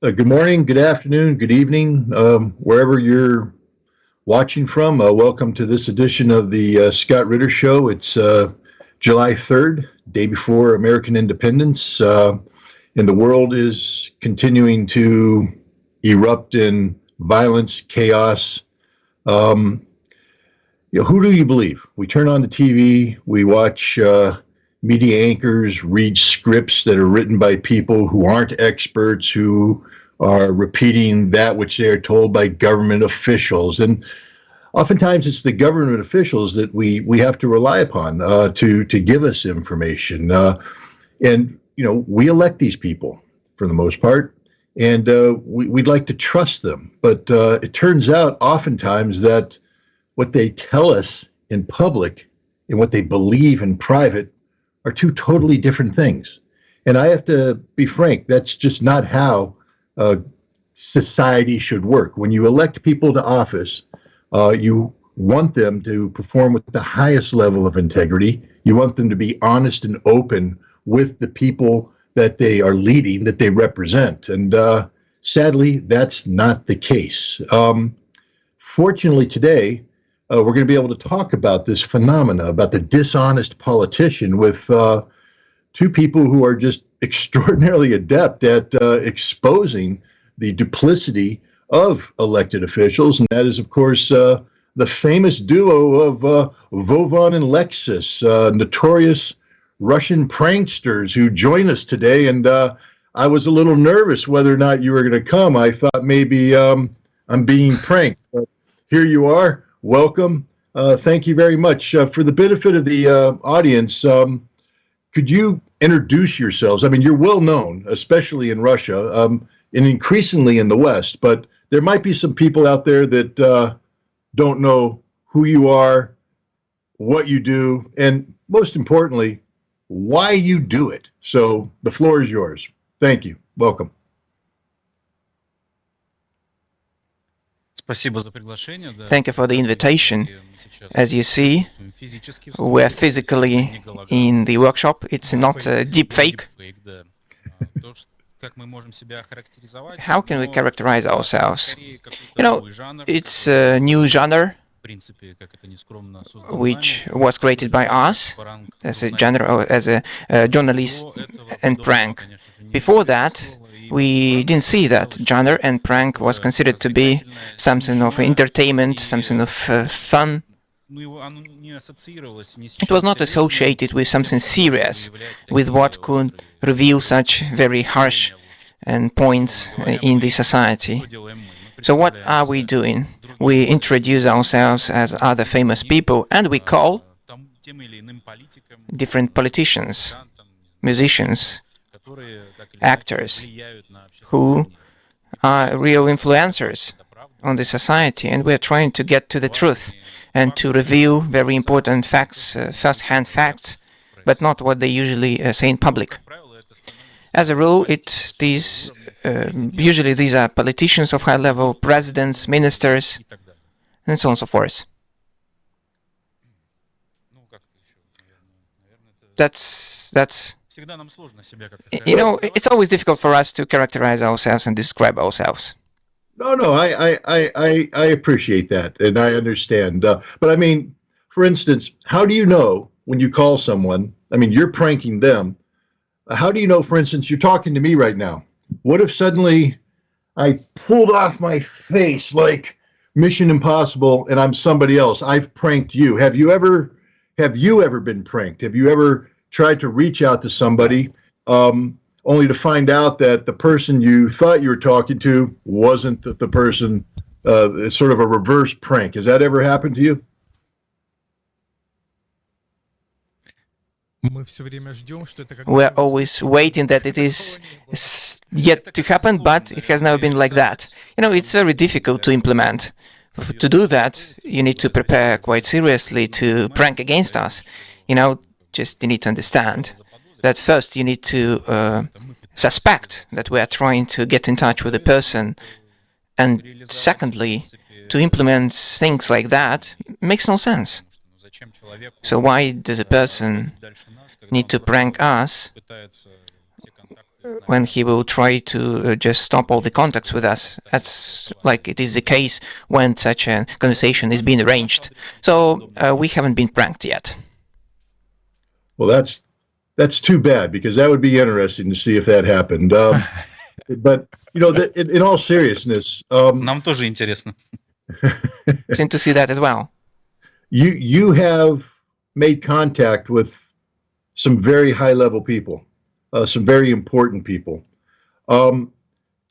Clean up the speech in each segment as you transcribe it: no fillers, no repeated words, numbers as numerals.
Good morning, good afternoon, good evening, wherever you're watching from. Welcome to this edition of the Scott Ritter Show. It's July 3rd, day before American independence, and the world is continuing to erupt in violence, chaos. Who do you believe? We turn on the TV, we watch media anchors read scripts that are written by people who aren't experts, who are repeating that which they are told by government officials. And oftentimes it's the government officials that we have to rely upon to give us information. And, we elect these people for the most part, and we'd like to trust them. But it turns out oftentimes that what they tell us in public and what they believe in private are two totally different things. And I have to be frank, that's just not how society should work. When you elect people to office, you want them to perform with the highest level of integrity. You want them to be honest and open with the people that they are leading, that they represent. And sadly, that's not the case. Fortunately, today, we're going to be able to talk about this phenomena, about the dishonest politician, with two people who are just extraordinarily adept at exposing the duplicity of elected officials. And that is, of course, the famous duo of Vovan and Lexus, notorious Russian pranksters who join us today. And I was a little nervous whether or not you were going to come. I thought maybe I'm being pranked. But here you are. Welcome. Thank you very much. For the benefit of the audience, could you introduce yourselves? I mean, you're well known, especially in Russia, and increasingly in the West, but there might be some people out there that don't know who you are, what you do, and most importantly, why you do it. So the floor is yours. Thank you. Welcome. Thank you for the invitation. As you see, we're physically in the workshop. It's not a deep fake. How can we characterize ourselves? It's a new genre which was created by us as a genre, as a journalist and prank. Before that, we didn't see that genre, and prank was considered to be something of entertainment, something of fun. It was not associated with something serious, with what could reveal such very harsh points in the society. So what are we doing? We introduce ourselves as other famous people, and we call different politicians, musicians, actors who are real influencers on the society, and we're trying to get to the truth and to reveal very important facts, first-hand facts, but not what they usually say in public. As a rule, usually these are politicians of high level, presidents, ministers, and so on and so forth. It's always difficult for us to characterize ourselves and describe ourselves. No, I appreciate that, and I understand. But I mean, for instance, how do you know when you call someone, I mean, you're pranking them, how do you know, for instance, you're talking to me right now? What if suddenly I pulled off my face like Mission Impossible and I'm somebody else? I've pranked you. Have you ever been pranked? Have you ever tried to reach out to somebody only to find out that the person you thought you were talking to wasn't the person? It's sort of a reverse prank. Has that ever happened to you? We're always waiting that it is yet to happen, but it has never been like that. It's very difficult to implement. To do that, you need to prepare quite seriously to prank against us. Just you need to understand that first you need to suspect that we are trying to get in touch with a person, and secondly, to implement things like that makes no sense. So why does a person need to prank us when he will try to just stop all the contacts with us. That's like it is the case when such a conversation is being arranged. So we haven't been pranked yet. Well, that's too bad, because that would be interesting to see if that happened. But in all seriousness, Нам тоже интересно. Seem to see that as well. You have made contact with some very high-level people, some very important people. And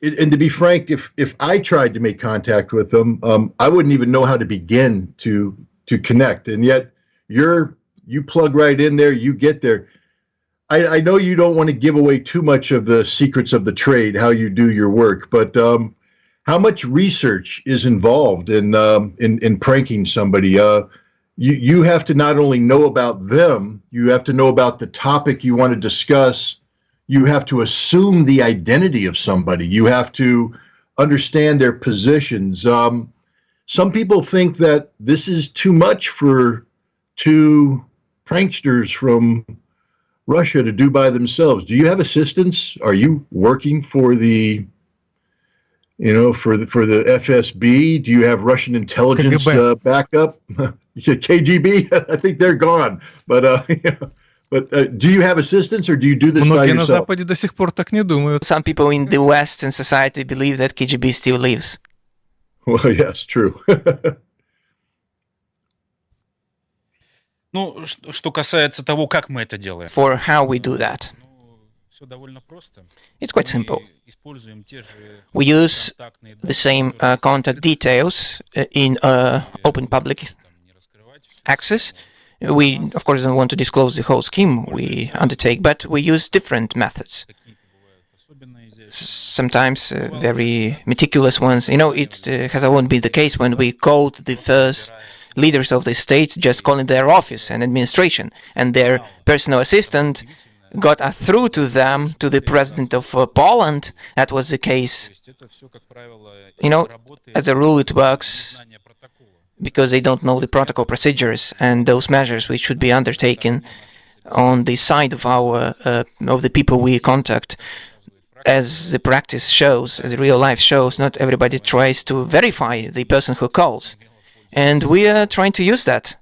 to be frank, if I tried to make contact with them, I wouldn't even know how to begin to connect. And yet you plug right in there, you get there. I know you don't want to give away too much of the secrets of the trade, how you do your work, but how much research is involved in pranking somebody? You have to not only know about them, you have to know about the topic you want to discuss. You have to assume the identity of somebody. You have to understand their positions. Some people think that this is too much for two pranksters from Russia to do by themselves. Do you have assistance? Are you working for the FSB? Do you have Russian intelligence backup? KGB? I think they're gone. But do you have assistance, or do you do this by Многие на yourself? Западе до сих пор так не думают. Some people in the Western society believe that KGB still lives. Well, yes, true. Ну, что касается того, как мы это делаем. For how we do that, Все довольно просто. it's quite simple. Используем те же We use контактные the same contact details in open public access. We, of course, don't want to disclose the whole scheme we undertake, but we use different methods. Sometimes very meticulous ones. It has always been the case when we called the first leaders of the states, just calling their office and administration, and their personal assistant got through to them, to the president of Poland. That was the case. As a rule, it works because they don't know the protocol procedures and those measures which should be undertaken on the side of of the people we contact. As the practice shows, as the real life shows, not everybody tries to verify the person who calls. And we are trying to use that.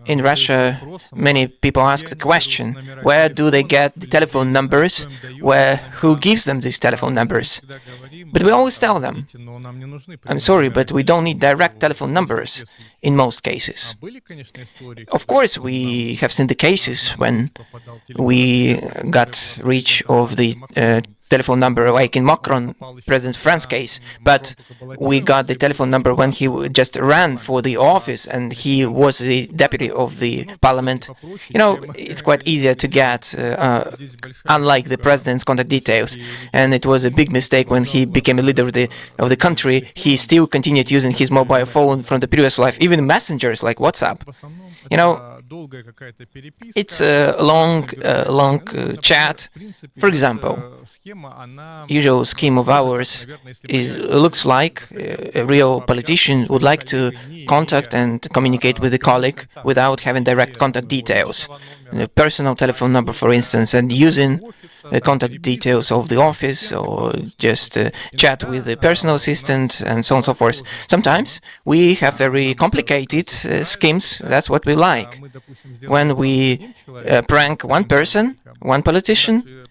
In Russia, many people ask the question, where do they get the telephone numbers? Who gives them these telephone numbers? But we always tell them, I'm sorry, but we don't need direct telephone numbers in most cases. Of course, we have seen the cases when we got reach of the telephone number, like in Macron, President France's case, but we got the telephone number when he just ran for the office and he was the deputy of the parliament. It's quite easier to get, unlike the president's contact details. And it was a big mistake when he became a leader of the country. He still continued using his mobile phone from the previous life, even messengers like WhatsApp. It's a long chat. For example, usual scheme of ours looks like a real politician would like to contact and communicate with a colleague without having direct contact details. A personal telephone number, for instance, and using the contact details of the office, or just chat with the personal assistant, and so on and so forth. Sometimes we have very complicated schemes. That's what we like. When we prank one person, one politician,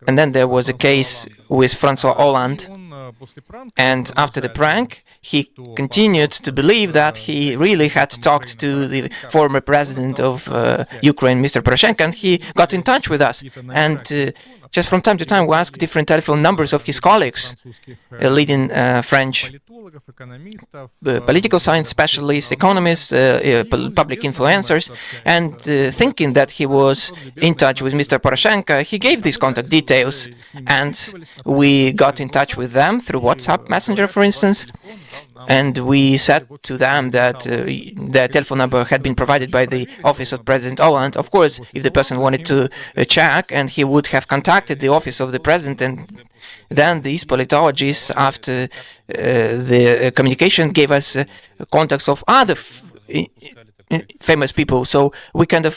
and then there was a case with François Hollande, and after the prank, he continued to believe that he really had talked to the former president of Ukraine, Mr. Poroshenko, and he got in touch with us. And just from time to time, we ask different telephone numbers of his colleagues, leading French political science specialists, economists, public influencers, and thinking that he was in touch with Mr. Poroshenko, he gave these contact details, and we got in touch with them through WhatsApp Messenger, for instance, and we said to them that their telephone number had been provided by the office of President Hollande. Of course, if the person wanted to check, and he would have contacted the office of the president, and then these politologists, after the communication, gave us contacts of other famous people. So we kind of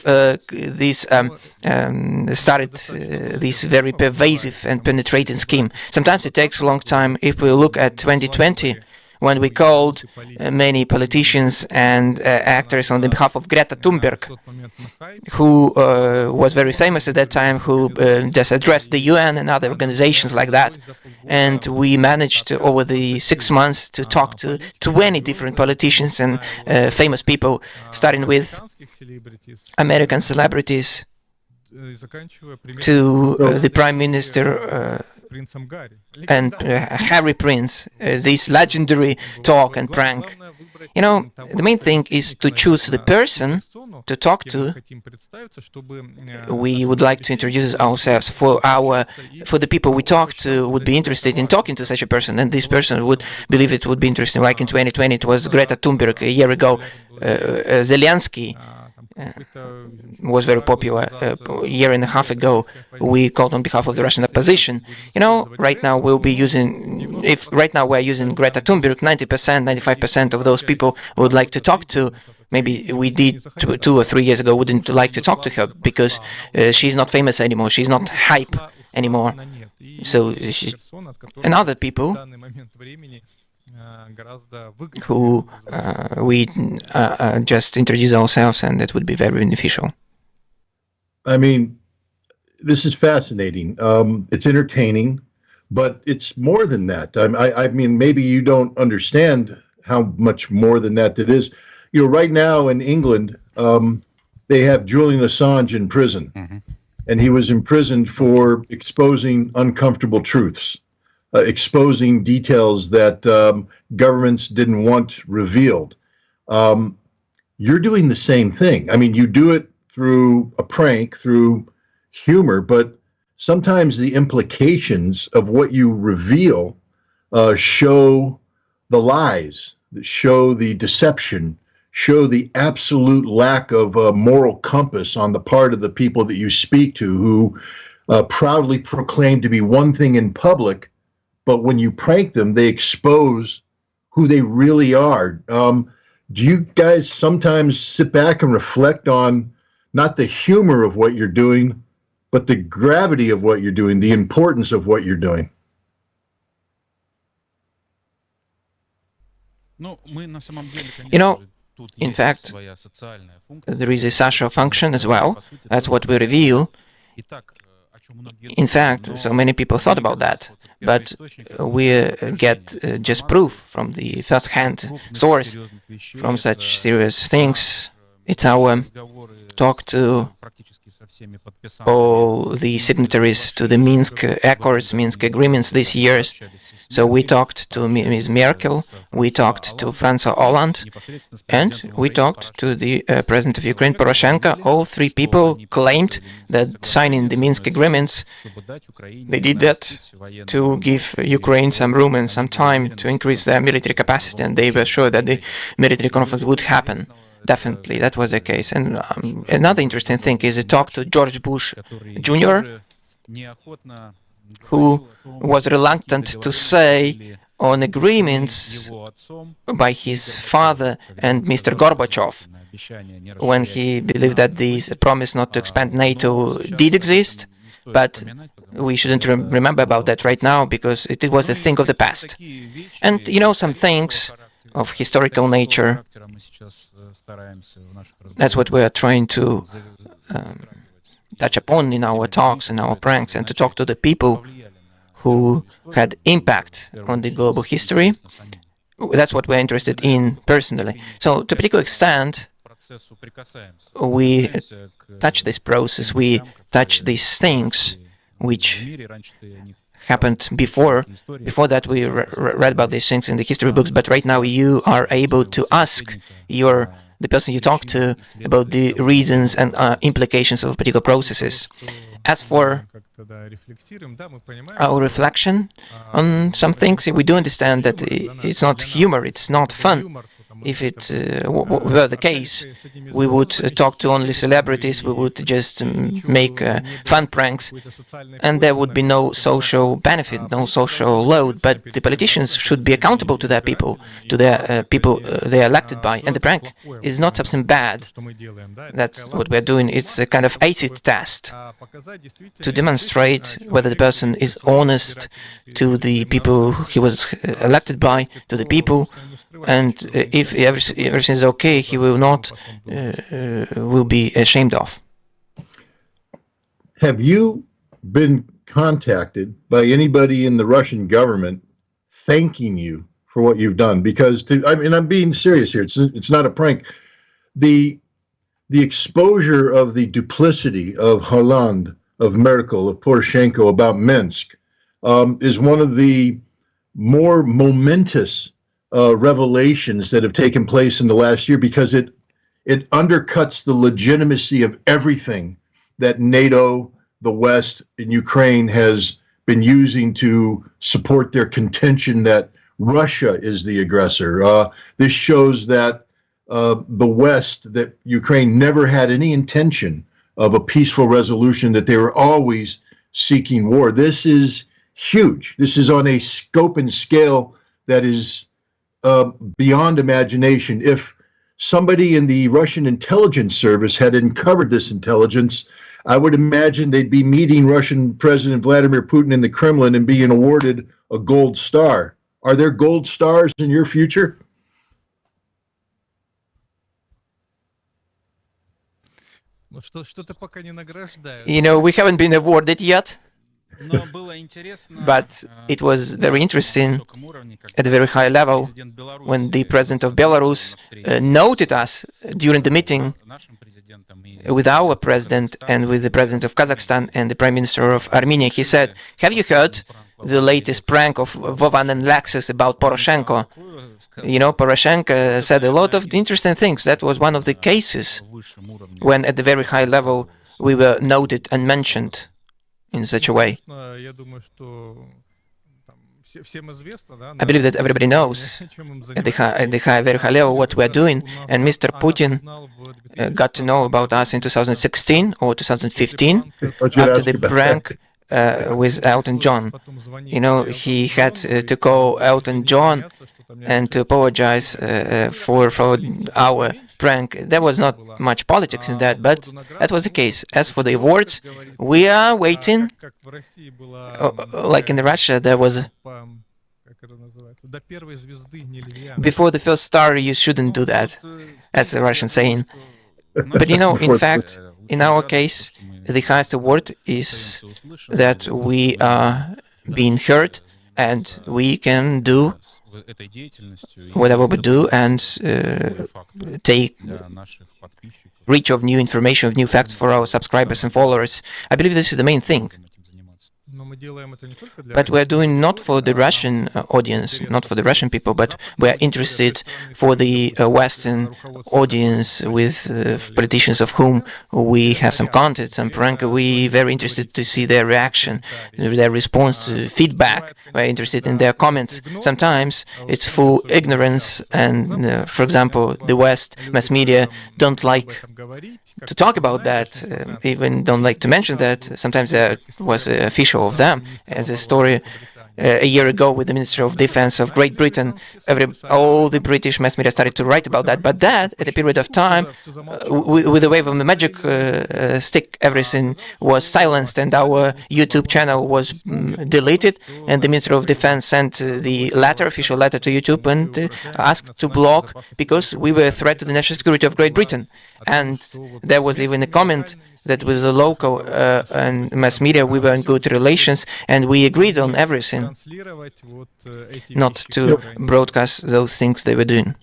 started this very pervasive and penetrating scheme. Sometimes it takes a long time. If we look at 2020, when we called many politicians and actors on the behalf of Greta Thunberg, who was very famous at that time, who just addressed the UN and other organizations like that. And we managed over the 6 months to talk to 20 different politicians and famous people, starting with American celebrities to the Prime Minister and Harry Prince, this legendary talk and prank. You know, the main thing is to choose the person to talk to. We would like to introduce ourselves for the people we talk to would be interested in talking to such a person, and this person would believe it would be interesting. Like in 2020, it was Greta Thunberg. A year ago, Zelensky was very popular. A year and a half ago, we called on behalf of the Russian opposition. You know, right now we're using Greta Thunberg, 90%, 95% of those people would like to talk to. Maybe we did 2 or 3 years ago wouldn't like to talk to her because she's not famous anymore. She's not hype anymore. So and other people who we just introduce ourselves, and that would be very beneficial. I mean, this is fascinating. It's entertaining, but it's more than that. I mean, maybe you don't understand how much more than that it is. You know, right now in England, they have Julian Assange in prison, and he was imprisoned for exposing uncomfortable truths. Exposing details that governments didn't want revealed. You're doing the same thing. I mean, you do it through a prank, through humor, but sometimes the implications of what you reveal show the lies, show the deception, show the absolute lack of a moral compass on the part of the people that you speak to, who proudly proclaim to be one thing in public, but when you prank them, they expose who they really are. Do you guys sometimes sit back and reflect on not the humor of what you're doing, but the gravity of what you're doing, the importance of what you're doing? You know, in fact, there is a social function as well. That's what we reveal. In fact, so many people thought about that, but we get just proof from the first-hand source from such serious things. It's our talk to all the signatories to the Minsk Accords, Minsk Agreements this year. So we talked to Ms. Merkel, we talked to François Hollande, and we talked to the President of Ukraine, Poroshenko. All three people claimed that signing the Minsk Agreements, they did that to give Ukraine some room and some time to increase their military capacity, and they were sure that the military conflict would happen. Definitely, that was the case. And another interesting thing is a talk to George Bush Jr., who was reluctant to say on agreements by his father and Mr. Gorbachev, when he believed that this promise not to expand NATO did exist, but we shouldn't remember about that right now because it was a thing of the past. And, you know, some things of historical nature, that's what we are trying to touch upon in our talks and our pranks, and to talk to the people who had impact on the global history. That's what we're interested in personally. So to a particular extent, we touch this process, we touch these things which happened before. Before that, we read about these things in the history books, but right now you are able to ask the person you talk to about the reasons and implications of particular processes. As for our reflection on some things, we do understand that it's not humor, it's not fun. if it were the case, we would talk to only celebrities, we would just make fun pranks, and there would be no social benefit, no social load. But the politicians should be accountable to their people, they are elected by, and the prank is not something bad. That's what we're doing. It's a kind of acid test to demonstrate whether the person is honest to the people he was elected by, to the people, and if everything is okay, he will not will be ashamed of. Have you been contacted by anybody in the Russian government thanking you for what you've done? Because I mean, I'm being serious here. It's not a prank. The exposure of the duplicity of Hollande, of Merkel, of Poroshenko about Minsk is one of the more momentous revelations that have taken place in the last year, because it undercuts the legitimacy of everything that NATO, the West, and Ukraine has been using to support their contention that Russia is the aggressor. This shows that the West, that Ukraine never had any intention of a peaceful resolution, that they were always seeking war. This is huge. This is on a scope and scale that is beyond imagination. If somebody in the Russian intelligence service had uncovered this intelligence, I would imagine they'd be meeting Russian President Vladimir Putin in the Kremlin and being awarded a gold star. Are there gold stars in your future? You know, we haven't been awarded yet, but it was very interesting at a very high level when the president of Belarus noted us during the meeting with our president and with the president of Kazakhstan and the prime minister of Armenia. He said, "Have you heard the latest prank of Vovan and Lexus about Poroshenko?" You know, Poroshenko said a lot of interesting things. That was one of the cases when at the very high level we were noted and mentioned in such a way. I believe that everybody knows at the very high level what we're doing, and Mr. Putin got to know about us in 2016 or 2015 after the prank with Elton John. You know, he had to call Elton John and to apologize for our prank. There was not much politics in that, but that was the case. As for the awards, we are waiting. Like in Russia, there was before the first star, you shouldn't do that. That's the Russian saying. But you know, in fact, in our case, the highest award is that we are being heard and we can do whatever we do and take reach of new information, of new facts for our subscribers and followers. I believe this is the main thing. But we're doing not for the Russian audience, not for the Russian people, but we're interested for the Western audience with politicians of whom we have some contact, some prank. We're very interested to see their reaction, their response to feedback. We're interested in their comments. Sometimes it's full ignorance and, for example, the West mass media don't like to talk about that, even don't like to mention that. Sometimes there was an official of them, as a story a year ago with the Minister of Defense of Great Britain. All the British mass media started to write about that, but that, at a period of time, with a wave of a magic stick, everything was silenced and our YouTube channel was deleted, and the Minister of Defense sent the official letter to YouTube and asked to block because we were a threat to the national security of Great Britain. And there was even a comment that with the local and mass media we were in good relations and we agreed on everything, not to broadcast those things they were doing.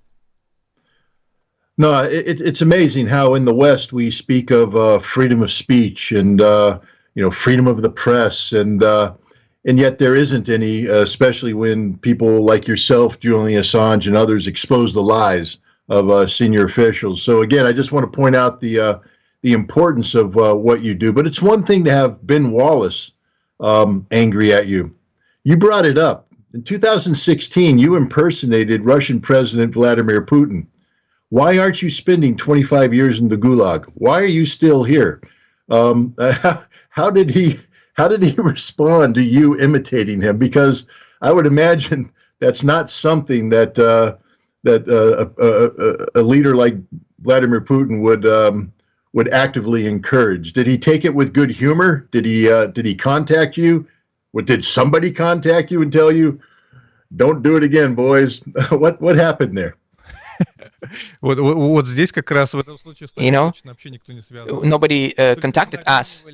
No, it's amazing how in the West we speak of freedom of speech and freedom of the press, and yet there isn't any, especially when people like yourself, Julian Assange, and others expose the lies of senior officials. So again, I just want to point out the importance of what you do. But it's one thing to have Ben Wallace angry at you. You brought it up In 2016, you impersonated Russian President Vladimir Putin. Why aren't you spending 25 years in the Gulag? Why are you still here? How did he respond to you imitating him? Because I would imagine that's not something that a leader like Vladimir Putin would actively encourage. Did he take it with good humor? Did he contact you? Did somebody contact you and tell you, "Don't do it again, boys"? What happened there? Вот здесь как раз в этом случае вообще никто не связывался. Nobody contacted us.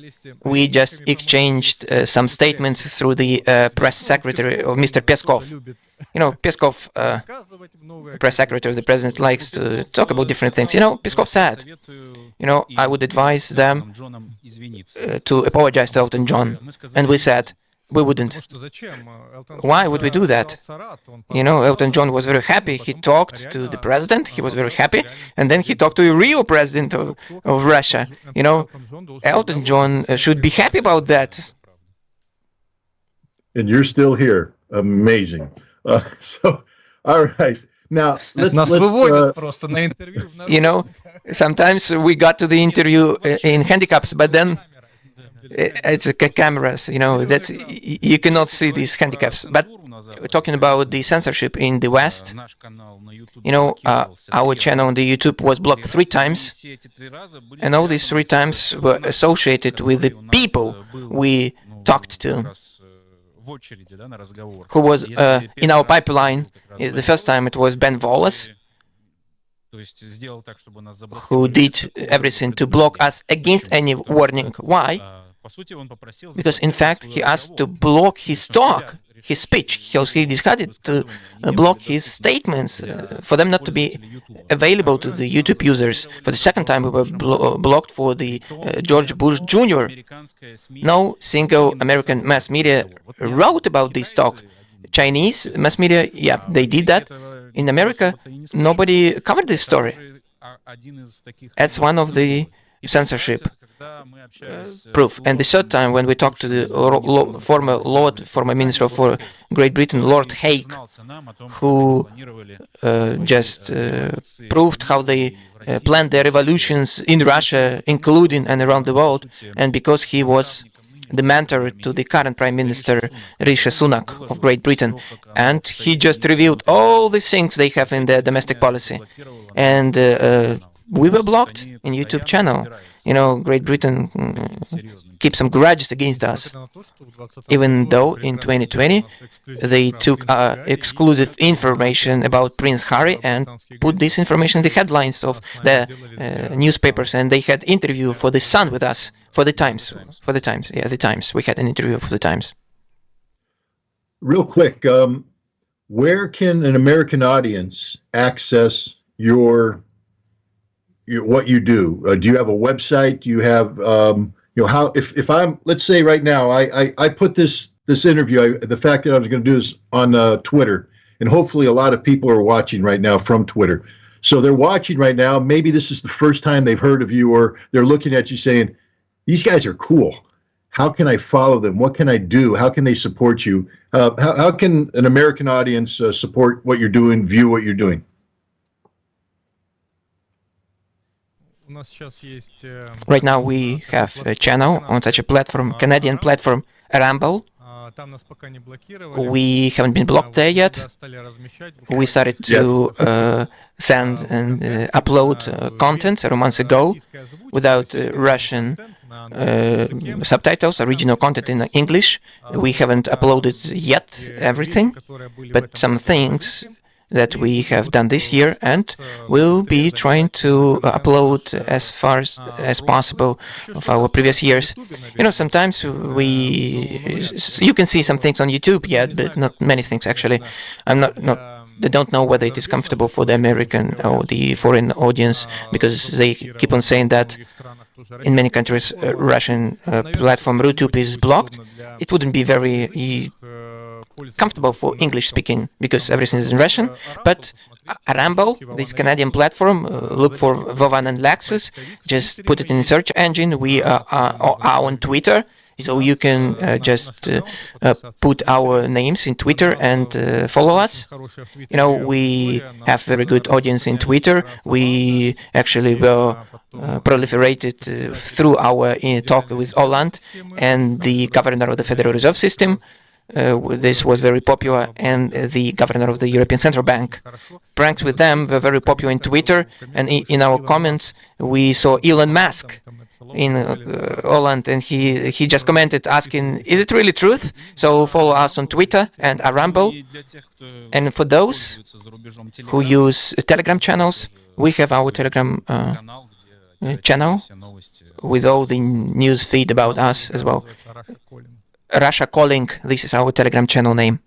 We just exchanged some statements through the press secretary of Mr. Peskov. Peskov, press secretary of the president, likes to talk about different things. Peskov said, I would advise them to apologize to Elton John. And we said, we wouldn't. Why would we do that? Elton John was very happy. He talked to the president. He was very happy. And then he talked to the real president of Russia. Elton John should be happy about that. And you're still here. Amazing. All right. Now, let's sometimes we got to the interview in handicaps, but then it's cameras, that you cannot see these handicaps. But talking about the censorship in the West, our channel on the YouTube was blocked 3 times, and all these 3 times were associated with the people we talked to, who was in our pipeline. The first time it was Ben Wallace, who did everything to block us against any warning. Why? Because in fact he asked to block his talk, his speech. He decided to block his statements for them not to be available to the YouTube users. For the second time we were blocked for the George Bush Jr. No single American mass media wrote about this talk. Chinese mass media, yeah, they did that. In America, nobody covered this story. That's one of the censorship proof. And the third time, when we talked to the former Minister for Great Britain, Lord Haig, who just proved how they planned their revolutions in Russia, including and around the world, and because he was the mentor to the current Prime Minister Rishi Sunak of Great Britain, and he just revealed all the things they have in their domestic policy, and we were blocked in YouTube channel. Great Britain keeps some grudges against us, even though in 2020 they took exclusive information about Prince Harry and put this information in the headlines of the newspapers, and they had interview for the Sun with us, for the Times. We had an interview for the Times. Real quick, where can an American audience access what you do? Do you have a website? Do you have, how, if I'm, let's say right now, I put this interview, the fact that I was going to do this on Twitter, and hopefully a lot of people are watching right now from Twitter. So they're watching right now. Maybe this is the first time they've heard of you, or they're looking at you saying, these guys are cool. How can I follow them? What can I do? How can they support you? How can an American audience support what you're doing, view what you're doing? Right now we have a channel on such a platform, Canadian platform, Rumble. We haven't been blocked there yet. We started to send and upload content several months ago without Russian subtitles, original content in English. We haven't uploaded yet everything, but some things that we have done this year, and we'll be trying to upload as far as possible of our previous years. Sometimes you can see some things on YouTube yet, but not many things actually. They don't know whether it is comfortable for the American or the foreign audience, because they keep on saying that in many countries Russian platform YouTube is blocked. It wouldn't be very comfortable for English speaking because everything is in Russian, but Rumble, this Canadian platform, look for Vovan and Lexus, just put it in the search engine. We are on Twitter, So you can just put our names in Twitter and follow us. We have very good audience in Twitter. We actually were proliferated through our talk with Holland and the governor of the Federal Reserve System. This was very popular, and the governor of the European Central Bank. Pranks with them were very popular in Twitter, and in our comments we saw Elon Musk in Holland, and he just commented asking, "Is it really truth?" So follow us on Twitter and Rumble. And for those who use Telegram channels, we have our Telegram channel with all the news feed about us as well. Russia Calling, this is our Telegram channel name.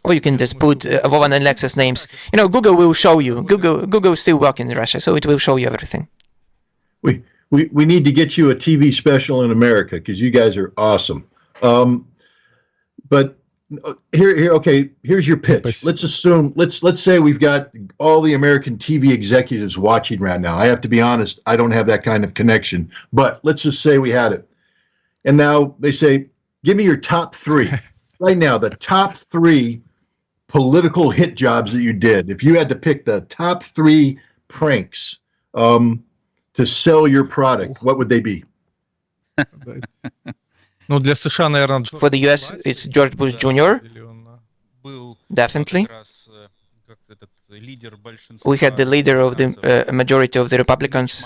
Or you can just put Vovan and Alexis names. Google will show you. Google is still working in Russia, so it will show you everything. We need to get you a TV special in America because you guys are awesome. But here's your pitch. Let's say we've got all the American TV executives watching right now. I have to be honest, I don't have that kind of connection, but let's just say we had it. And now they say, give me your top three. Right now, the top three political hit jobs that you did. If you had to pick the top three pranks to sell your product, what would they be? For the US, it's George Bush Jr. Definitely. We had the leader of the majority of the Republicans,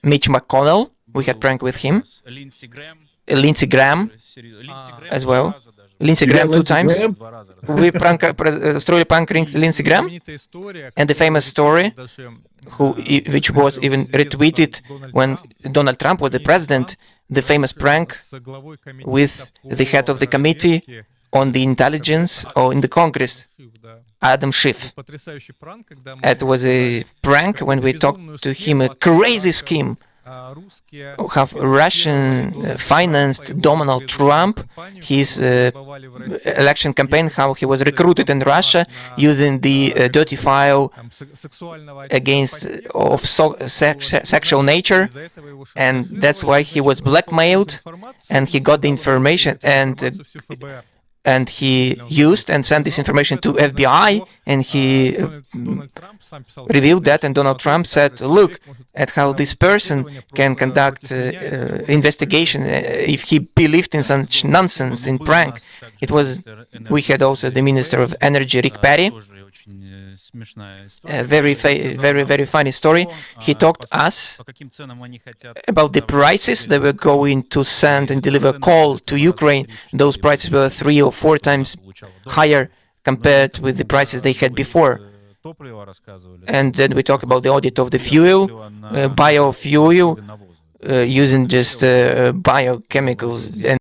Mitch McConnell. We had prank with him. Lindsey Graham as well. Lindsey Graham two times. We строили prank Lindsey Graham, and the famous story, which was even retweeted when Donald Trump was the president, the famous prank with the head of the committee on the intelligence or in the Congress, Adam Schiff. It was a prank when we talked to him, a crazy scheme. How Russian financed Donald Trump, his election campaign, how he was recruited in Russia using the dirty file against of sexual nature, and that's why he was blackmailed, and he got the information, and he used and sent this information to FBI, and he revealed that, and Donald Trump said, look at how this person can conduct investigation if he believed in such nonsense, in prank. We had also the Minister of Energy, Rick Perry. A very funny story. He talked to us about the prices they were going to send and deliver coal to Ukraine. Those prices were 3 or 4 times higher compared with the prices they had before. And then we talk about the audit of the fuel, biofuel, using just biochemicals and